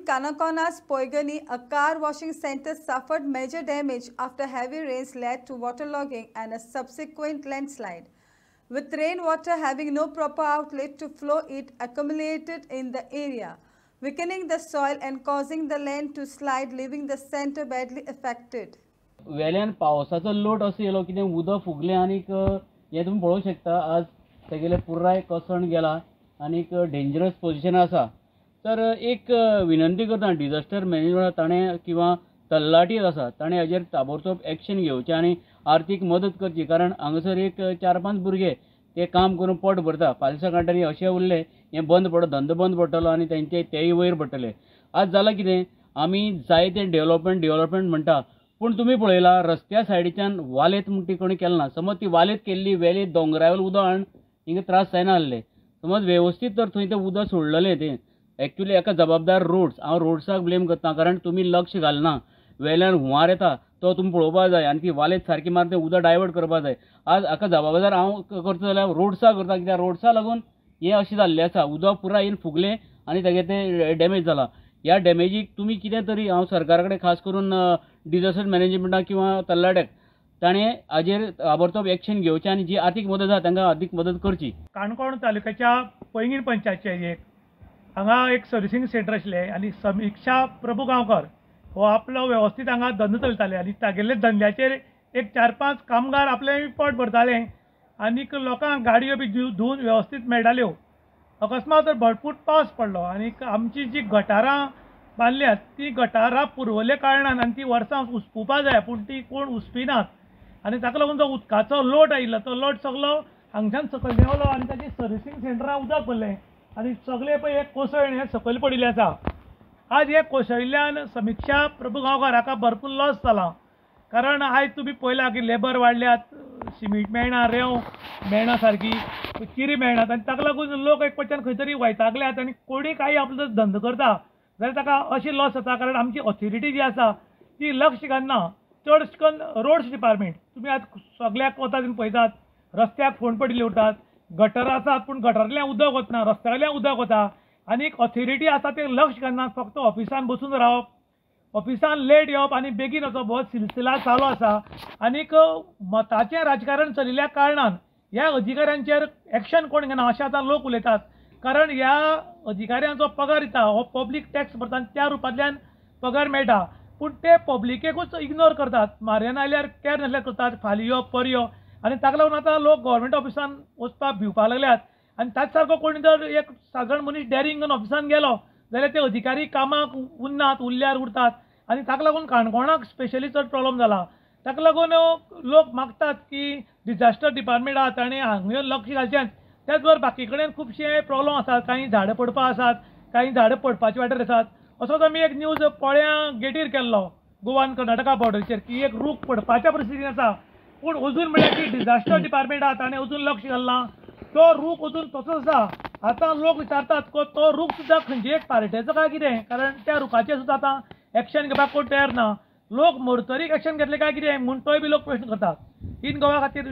Kanakona's Poigani, a car washing center suffered major damage after heavy rains led to waterlogging and a subsequent landslide. With rainwater having no proper outlet to flow, it accumulated in the area, weakening the soil and causing the land to slide, leaving the center badly affected. वेल्यान पावसाचो लोट असो yellow कितें उदक फुगलें आनीक हें तुमी पळोवंक शकता आज तेगेले पुराय कसण गेला आनीक डेंजरस पोजिशन आसा. तर एक विनंती करता डिझास्टर मॅनेजमेंट ताणें किंवा तलाटी आसा ताणें हाजेर ताबडतोब एक्शन घेवचें आनी आर्थीक मदत करची. कारण हांगासर एक 4-5 भुरगे ते काम करून पोट भरता. फाल्यां सकाळीं अशें उरलें हें बंद पडत धंदो बंद पडटलो आनी तेय वयर पडटले. आज जालां कितें आमी जायतें डेव्हलपमेंट म्हणटा पूण तुमी पळयलां रस्त्या सायडीच्यान वालेत म्हण ती कोणी केलें ना. समज ती वालेत केल्ली वेली दोंगरावेल उदक हाडून हिंगा त्रास जायना आसले. समज वेवस्थीत तर थंय तें उदक सोडलेलें तें एक्चुली हाका जबाबदार रोड्स. हांव रोड्साक ब्लेम करता कारण तुमी लक्ष घालना. वेल्यान हुंवार येता तो तुमी पळोवपा जाय आनी ती वालेत सारकी मारून तें उदक डायवर्ट करपा जाय. आज हाका जबाबदार हांव करता जाल्यार रोड्साक करता. कित्याक रोड्सा लागून हें अशें जाल्लें आसा. उदक पुराय येवन फुगलें आनी तेगे तें डॅमेज जाला. ह्या डॅमेजीक तुमी कितें तरी हांव सरकारा कडेन खास करून डिझास्टर मॅनेजमेंटाक किंवा तलाट्याक ताणें हाजेर ताबडतोब एक्शन घेवचें आनी जी आर्थीक मदत आसा तांकां आर्थीक मदत करची. काणकोण तालुक्याच्या पैंगीण पंचायतीचे हांगा एक सर्विसींग सेंटर आशिल्लें आनी समीक्षा प्रभू गांवकर हो आपलो वेवस्थीत हांगा धंदो चलयताले आनी तागेले धंद्याचेर एक 4-5 कामगार आपलें पोट भरताले आनीक लोकांक गाडयो बी धुवन वेवस्थीत मेळटाल्यो. अकस्मात भरपूर पावस पडलो आनी आमची जी गटारां बांदल्यात ती गटारां पुरवले कारणान आनी ती वर्सां उसपुवपा जाय पूण ती कोण उसपिनात आनी ताका लागून जो उदकाचो लोट आयिल्लो तो लोट सगळो हांगच्यान सकयल देंवलो आनी ताची सर्विसींग सेंटरां उदक भरलें आनी सगळे पळय एक कोसळ्ळें हें सकयल पडिल्लें आसा. आज हे कोसळिल्ल्यान समीक्षा प्रभू गांवकार हाका भरपूर लॉस जाला. कारण आयज तुमी पळयलां की लेबर वाडल्यात, सिमीट मेळना, रेंव मेळना सारकी, चिरी मेळनात आनी ताका लागून लोक एक पट्ट्यान खंय तरी वयतागल्यात आनी कोणी काही आपलो धंदो करता जाल्यार ताका अशी लॉस जाता. कारण आमची ऑथॉरिटी जी आसा ती लक्ष घालना. चड करून रोड्स डिपार्टमेंट तुमी आज सगळ्याक वता तेन्ना पळयतात रस्त्याक फोंड पडिल्ले उरतात, गटर आसात पूण गटरांतल्यान उदक वचना, रस्त्यावयल्यान उदक वता आनी ऑथॉरिटी आसा ते लक्ष घालनात. फक्त ऑफिसान बसून रावप, ऑफिसान लेट येवप आनी बेगीन वचप हो सिलसिला चालू आसा. आनीक मताचें राजकारण चलिल्ल्या कारणान ह्या अधिकाऱ्यांचेर एक्शन कोण घेना अशें आतां लोक उलयतात. कारण ह्या अधिकाऱ्यांचो पगार दिता हो पब्लीक टॅक्स भरता आनी त्या रुपांतल्यान पगार मेळटा पूण ते पब्लिकेकूच इग्नोर करतात. म्हाऱ्यान आयल्यार कॅर नासल्यार करतात, फाल्यां यो पर यो आनी ताका लागून आतां लोक गव्हर्मेंट ऑफिसान वचपाक भिवपाक लागल्यात. आनी ताच सारको कोणी जर एक सादारण मनीस डॅरिंग घेवन ऑफिसान गेलो जाल्यार ते अधिकारी कामाक उरनात, उरल्यार उरतात आनी ताका लागून काणकोणाक स्पेशली चड प्रॉब्लम जाला. ताका लागून लोक मागतात की डिझास्टर डिपार्टमेंट आसा ताणें हांगा लक्ष घालचें. त्याच बरोबर बाकी कडेन खुबशे प्रॉब्लम आसात. काही झाडां पडपा आसात, काही झाडां पडपाचे वाटेर आसात. असोच आमी एक न्यूज पोळ्या गेटीर केल्लो गोवान कर्नाटका बॉर्डरीचेर की एक रूख पडपाच्या परिस्थितीन आसा पूण अजून म्हळ्यार की डिझास्टर डिपार्टमेंट आसा ताणें अजून लक्ष घालना. तो रूख अजून तसोच आसा. आतां लोक विचारतात तो रूख सुद्दां खंयचे एक पार्टेचो काय कितें, कारण त्या रुखाचेर सुद्दां आतां एक्शन घेवपाक कोण तयार ना. लोक मरतरीक एक्शन घेतलें काय कितें म्हूण तोय बी लोक प्रश्न करतात. इन गोवा खातीर